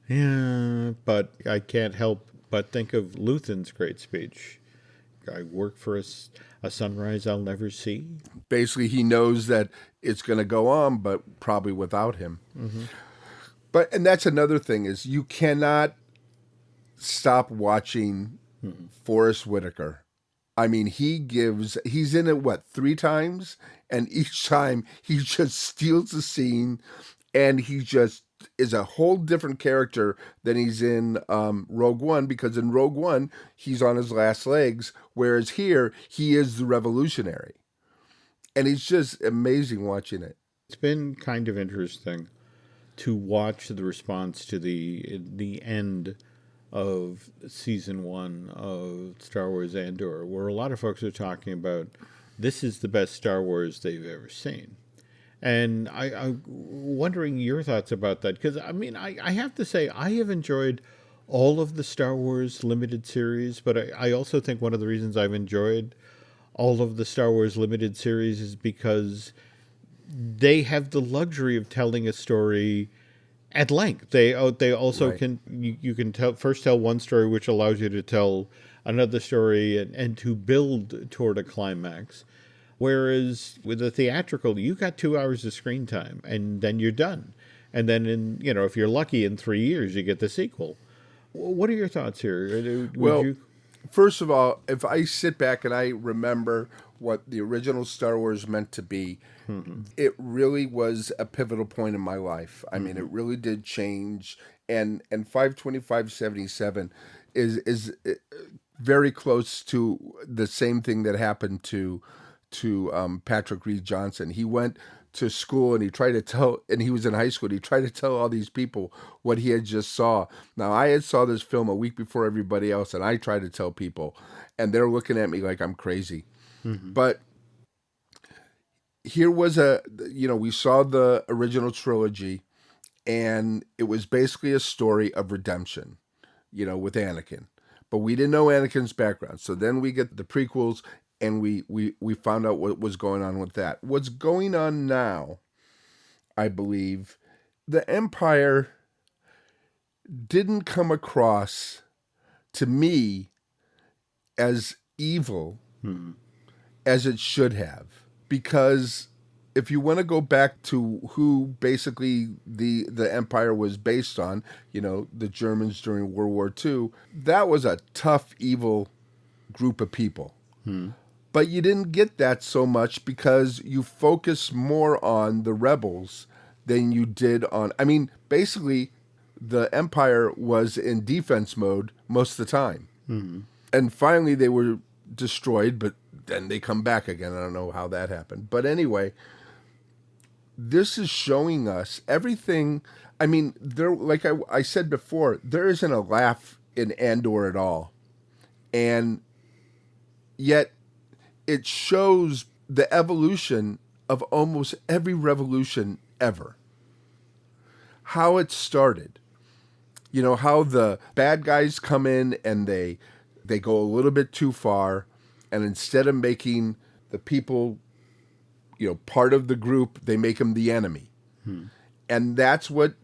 Yeah, but I can't help but think of Luthen's great speech. I work for a sunrise I'll never see. Basically, he knows that it's going to go on, but probably without him. And that's another thing, is you cannot stop watching Forrest Whitaker. I mean, he's in it, 3 times? And each time he just steals the scene, and he just is a whole different character than he's in Rogue One, because in Rogue One, he's on his last legs, whereas here, he is the revolutionary. And it's just amazing watching it. It's been kind of interesting to watch the response to the end of season 1 of Star Wars Andor, where a lot of folks are talking about this is the best Star Wars they've ever seen. And I'm wondering your thoughts about that, because I have to say I have enjoyed all of the Star Wars limited series, but I also think one of the reasons I've enjoyed all of the Star Wars limited series is because they have the luxury of telling a story at length. They also can you can tell one story, which allows you to tell another story and to build toward a climax. Whereas with a theatrical, you got 2 hours of screen time and then you're done. And then if you're lucky, in 3 years you get the sequel. What are your thoughts here? First of all, if I sit back and I remember what the original Star Wars meant to be, it really was a pivotal point in my life. I mean, it really did change. And 52577 is very close to the same thing that happened to Patrick Reed Johnson. He went to school and he was in high school, and he tried to tell all these people what he had just saw. Now, I had saw this film a week before everybody else, and I tried to tell people, and they're looking at me like I'm crazy. But here was we saw the original trilogy, and it was basically a story of redemption, with Anakin. But we didn't know Anakin's background. So then we get the prequels, and we found out what was going on with that. What's going on now, I believe, the Empire didn't come across to me as evil as it should have. Because if you want to go back to who basically the Empire was based on, the Germans during World War II, that was a tough, evil group of people. But you didn't get that so much because you focus more on the rebels than you did on... I mean, basically, the Empire was in defense mode most of the time. And finally, they were destroyed, but then they come back again. I don't know how that happened. But anyway, this is showing us everything. I mean, there, like I said before, there isn't a laugh in Andor at all. And yet it shows the evolution of almost every revolution ever. How it started. You know, how the bad guys come in and they go a little bit too far, and instead of making the people, you know, part of the group, they make them the enemy. And that's what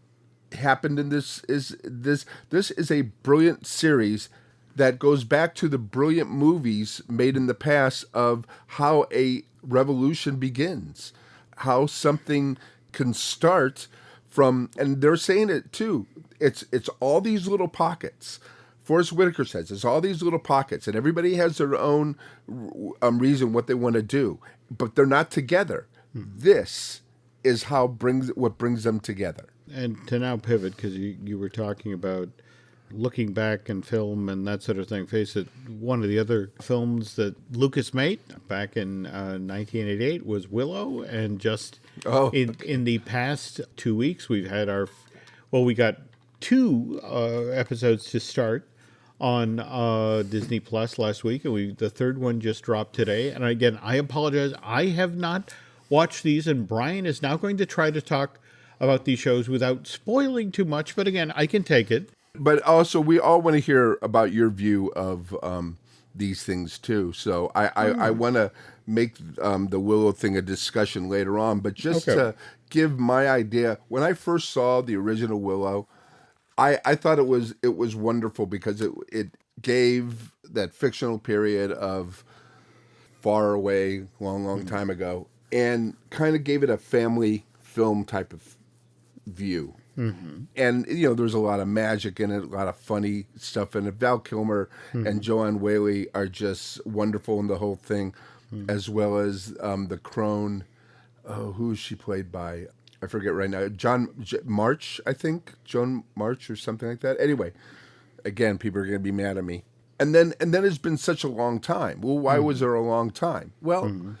happened in this is a brilliant series that goes back to the brilliant movies made in the past of how a revolution begins, how something can start from, and they're saying it too, it's all these little pockets. Forrest Whitaker says it's all these little pockets, and everybody has their own reason what they want to do, but they're not together. This is what brings them together. And to now pivot, because you were talking about looking back in film and that sort of thing. Face it, one of the other films that Lucas made back in 1988 was Willow, and just in the past 2 weeks we've had we got 2 episodes to start on Disney Plus last week, and the third one just dropped today. And again, I apologize, I have not watched these, and Brian is now going to try to talk about these shows without spoiling too much, but again, I can take it. But also, we all want to hear about your view of these things too. So I want to make the Willow thing a discussion later on. But just to give my idea, when I first saw the original Willow, I thought it was wonderful because it gave that fictional period of far away, long time ago, and kind of gave it a family film type of view. And, you know, there's a lot of magic in it, a lot of funny stuff in it. Val Kilmer and Joanne Whaley are just wonderful in the whole thing, as well as the crone. Who is she played by? I forget right now. March, I think. Joan March or something like that. Anyway, again, people are going to be mad at me. And then it's been such a long time. Well, why was there a long time? Well,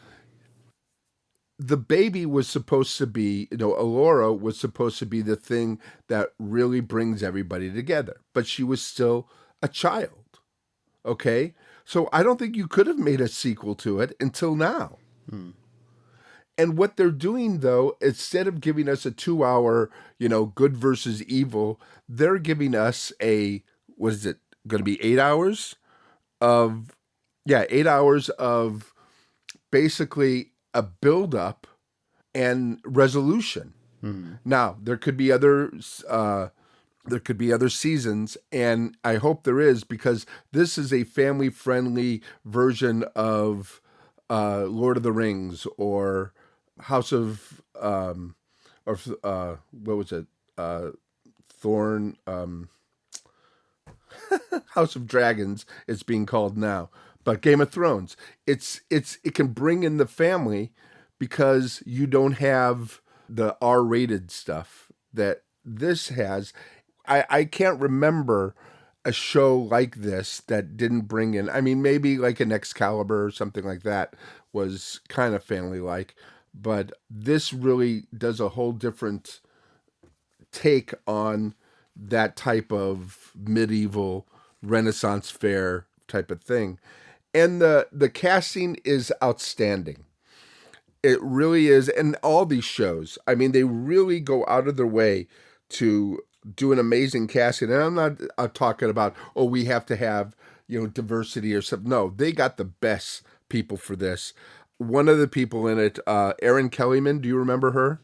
the baby was supposed to be, you know, Alora was supposed to be the thing that really brings everybody together. But she was still a child. Okay? So I don't think you could have made a sequel to it until now. And what they're doing, though, instead of giving us a 2-hour, you know, good versus evil, they're giving us what is it going to be, 8 hours of, 8 hours of basically a build-up and resolution. Now, there could be other seasons, and I hope there is, because this is a family-friendly version of Lord of the Rings or House of what was it? Thorn House of Dragons, it's being called now. But Game of Thrones, it can bring in the family because you don't have the R-rated stuff that this has. I can't remember a show like this that didn't bring in, I mean, maybe like an Excalibur or something like that was kind of family-like, but this really does a whole different take on that type of medieval Renaissance fair type of thing. And the casting is outstanding. It really is. And all these shows, I mean, they really go out of their way to do an amazing casting. And I'm not talking about, we have to have, you know, diversity or something. No, they got the best people for this. One of the people in it, Erin Kellyman, do you remember her?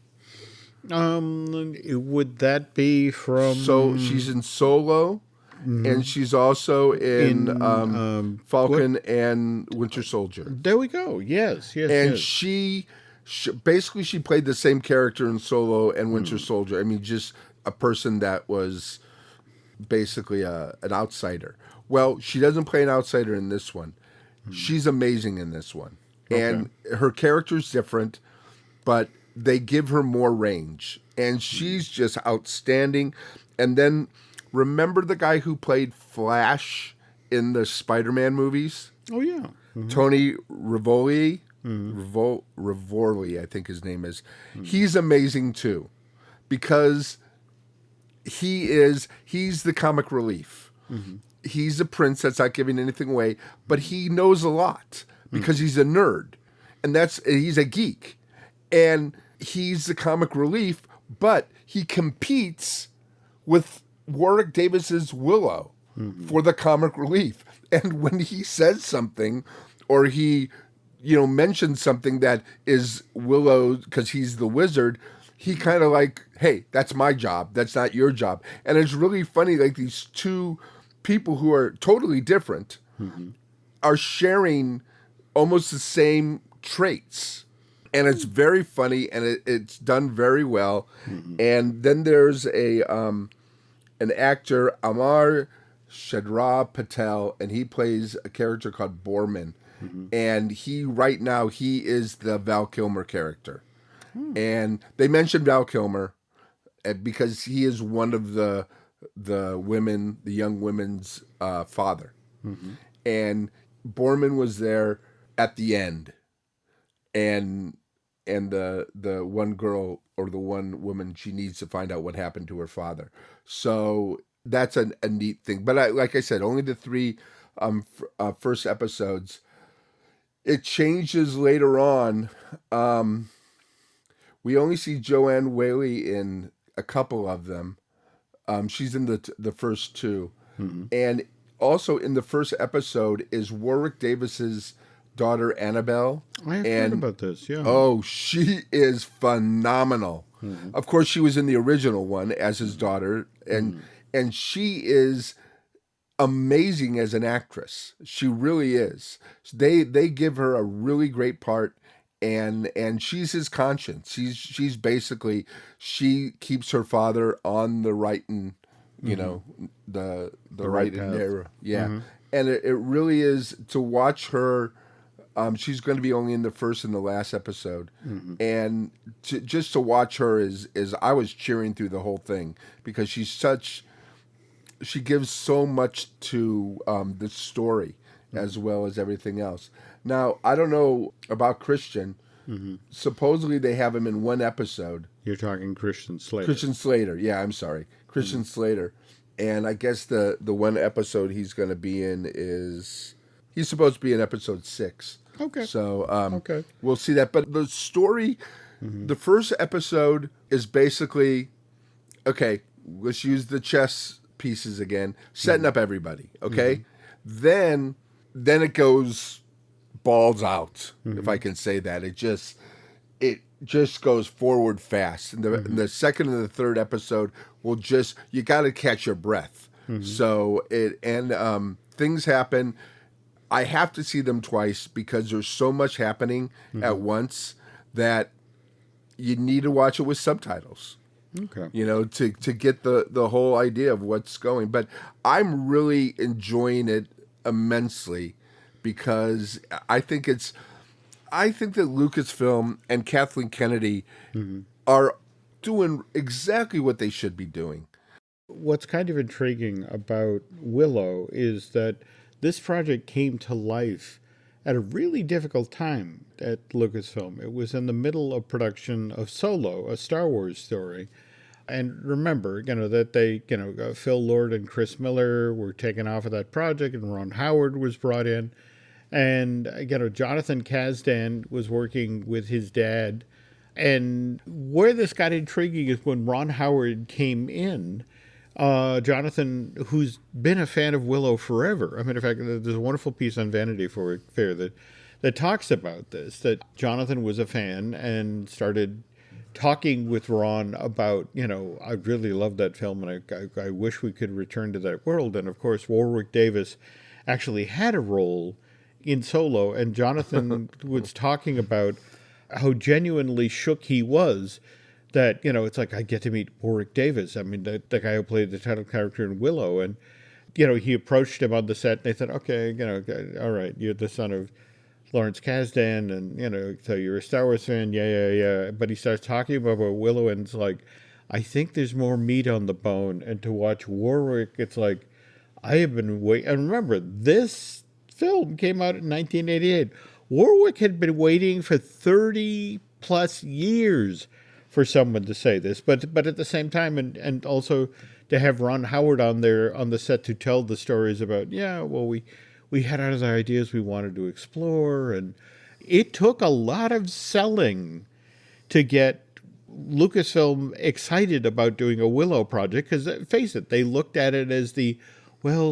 Would that be from... So she's in Solo. And she's also in Falcon and Winter Soldier. There we go. Yes. And she basically played the same character in Solo and Winter Soldier. I mean, just a person that was basically an outsider. Well, she doesn't play an outsider in this one. She's amazing in this one. Okay. And her character's different, but they give her more range. And she's just outstanding. And then... remember the guy who played Flash in the Spider-Man movies? Oh, yeah. Tony Rivoli, Rivoli, I think his name is. He's amazing too, because he's the comic relief. He's a prince that's not giving anything away, but he knows a lot because he's a nerd, and he's a geek, and he's the comic relief, but he competes with Warwick Davis's Willow for the comic relief. And when he says something, or he, mentions something that is Willow because he's the wizard, he kind of like, hey, that's my job. That's not your job. And it's really funny, like these two people who are totally different are sharing almost the same traits. And it's very funny, and it's done very well. And then there's an actor, Amar Shadra Patel, and he plays a character called Borman. And right now he is the Val Kilmer character. And they mentioned Val Kilmer because he is one of the young women's father. And Borman was there at the end. And the one girl or the one woman, she needs to find out what happened to her father. So that's a neat thing. But like I said, only the three first episodes. It changes later on. We only see Joanne Whaley in a couple of them. She's in the first two. And also in the first episode is Warwick Davis's daughter Annabelle. I have heard about this, yeah. Oh, she is phenomenal. Of course, she was in the original one as his daughter, and she is amazing as an actress. She really is. They give her a really great part, and she's his conscience. She's basically, she keeps her father on the right and the right and narrow. Yeah. And it really is to watch her. She's going to be only in the first and the last episode, and just to watch her is I was cheering through the whole thing because she gives so much to the story as well as everything else. Now I don't know about Christian. Supposedly they have him in one episode. You're talking Christian Slater. Christian Slater, yeah, I'm sorry, Christian Slater, and I guess the one episode he's going to be in is. He's supposed to be in episode 6. Okay. So we'll see that. But the story, the first episode is basically, okay, let's use the chess pieces again, setting up everybody, okay? Then it goes balls out, if I can say that. It just goes forward fast. And the second and the third episode you got to catch your breath. So things happen. I have to see them twice because there's so much happening at once that you need to watch it with subtitles. Okay. To get the whole idea of what's going. But I'm really enjoying it immensely because I think that Lucasfilm and Kathleen Kennedy are doing exactly what they should be doing. What's kind of intriguing about Willow is that this project came to life at a really difficult time at Lucasfilm. It was in the middle of production of Solo, a Star Wars story. And remember, that they, Phil Lord and Chris Miller were taken off of that project, and Ron Howard was brought in. And, Jonathan Kasdan was working with his dad. And where this got intriguing is when Ron Howard came in, Jonathan, who's been a fan of Willow forever. I mean, in fact, there's a wonderful piece on Vanity Fair that talks about this, that Jonathan was a fan and started talking with Ron about, I really love that film and I wish we could return to that world. And of course, Warwick Davis actually had a role in Solo, and Jonathan was talking about how genuinely shook he was that, it's like, I get to meet Warwick Davis. I mean, the guy who played the title character in Willow. And, he approached him on the set and they said, okay, all right, you're the son of Lawrence Kasdan and, so you're a Star Wars fan. Yeah. But he starts talking about Willow and it's like, I think there's more meat on the bone. And to watch Warwick, it's like, I have been waiting. And remember, this film came out in 1988. Warwick had been waiting for 30 plus years for someone to say this, but at the same time, and also to have Ron Howard on the set to tell the stories about, we had other ideas we wanted to explore, and it took a lot of selling to get Lucasfilm excited about doing a Willow project, because face it, they looked at it as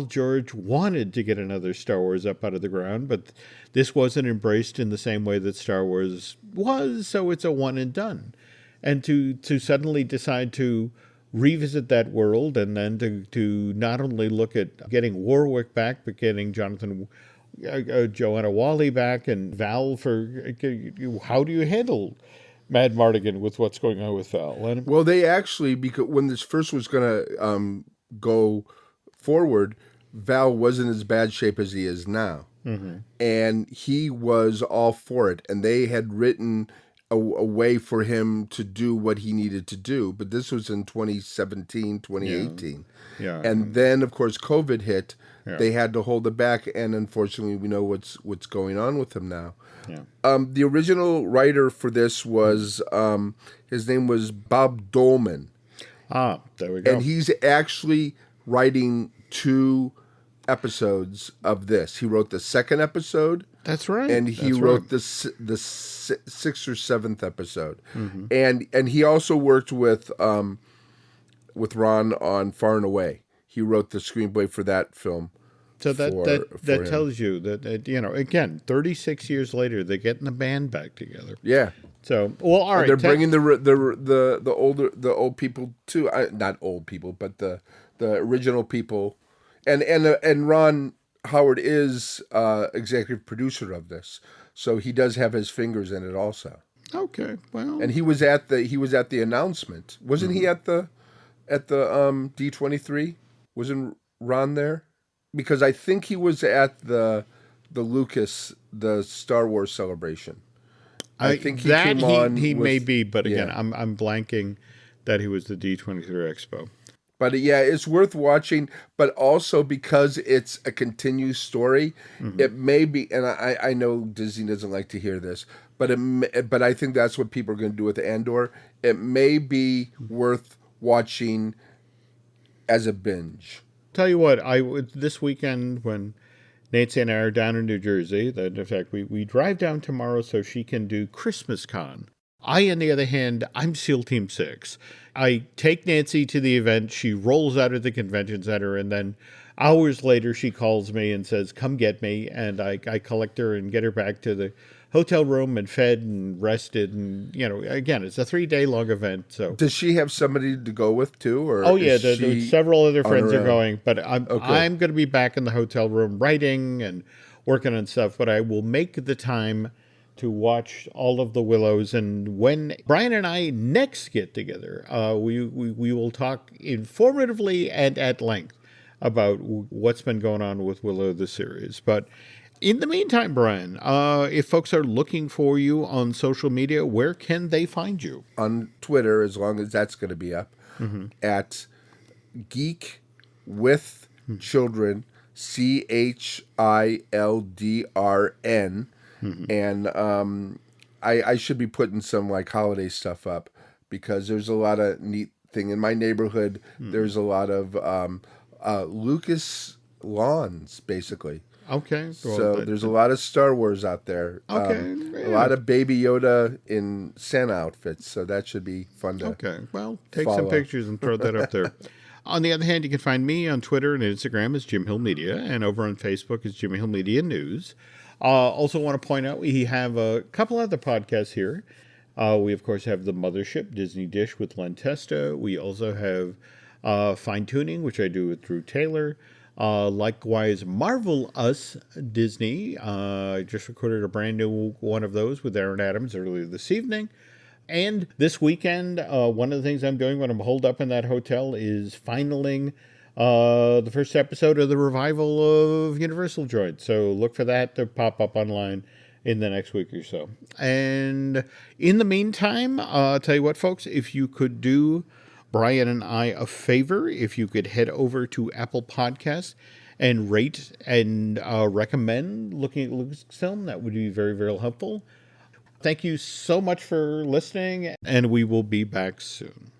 George wanted to get another Star Wars up out of the ground, but this wasn't embraced in the same way that Star Wars was, so it's a one and done. And to suddenly decide to revisit that world, and then to not only look at getting Warwick back, but getting Joanna Wally back, and Val how do you handle Mad Mardigan with what's going on with Val? Well, they actually, because when this first was going to go forward, Val wasn't as bad shape as he is now. Mm-hmm. And he was all for it. And they had written a way for him to do what he needed to do. But this was in 2017, 2018. Yeah. And then, of course, COVID hit. Yeah. They had to hold it back. And unfortunately, we know what's going on with him now. Yeah. The original writer for this was, his name was Bob Dolman. Ah, there we go. And he's actually writing 2 episodes of this. He wrote the second episode. That's right. And he wrote the 6th or 7th episode. Mm-hmm. And he also worked with Ron on Far and Away. He wrote the screenplay for that film. So that tells you that, again, 36 years later, they're getting the band back together. Yeah. So, well, all right. They're bringing the old people too. Not old people, but the original people, and Ron Howard is executive producer of this, so he does have his fingers in it also. Okay, well, and he was at the announcement, wasn't he at the D23? Wasn't Ron there? Because I think he was at the Star Wars celebration. I think he came on. He may be, but again, I'm blanking that he was the D23 Expo. But yeah, it's worth watching. But also because it's a continued story, it may be. And I know Disney doesn't like to hear this, but I think that's what people are going to do with Andor. It may be worth watching as a binge. Tell you what, this weekend when Nancy and I are down in New Jersey, that in fact we drive down tomorrow so she can do Christmas Con. I, on the other hand, I'm SEAL Team 6. I take Nancy to the event, she rolls out of the convention center, and then hours later she calls me and says, come get me, and I collect her and get her back to the hotel room and fed and rested, and again, it's a 3-day long event. So does she have somebody to go with too, or several other friends are going, but I'm going to be back in the hotel room writing and working on stuff, but I will make the time to watch all of the Willows. And when Brian and I next get together, we will talk informatively and at length about what's been going on with Willow, the series. But in the meantime, Brian, if folks are looking for you on social media, where can they find you? On Twitter, as long as that's going to be up, at Geek with Children, CHILDRN. And I should be putting some like holiday stuff up, because there's a lot of neat thing in my neighborhood. There's a lot of Lucas lawns, basically. Okay. Well, so there's a lot of Star Wars out there. Okay. A lot of Baby Yoda in Santa outfits. So that should be fun to Okay. Well, take follow. some pictures and throw that up there. On the other hand, you can find me on Twitter and Instagram as Jim Hill Media, and over on Facebook as Jim Hill Media News. Also want to point out we have a couple other podcasts here. We, of course, have The Mothership, Disney Dish with Len Testa. We also have Fine Tuning, which I do with Drew Taylor. Likewise, Marvel Us Disney. I just recorded a brand new one of those with Aaron Adams earlier this evening. And this weekend, one of the things I'm doing when I'm holed up in that hotel is finaling the first episode of the revival of Universal Droid. So look for that to pop up online in the next week or so. And in the meantime, I'll tell you what, folks, if you could do Brian and I a favor, if you could head over to Apple Podcasts and rate and recommend looking at Lucasfilm. That would be very, very helpful. Thank you so much for listening, and we will be back soon.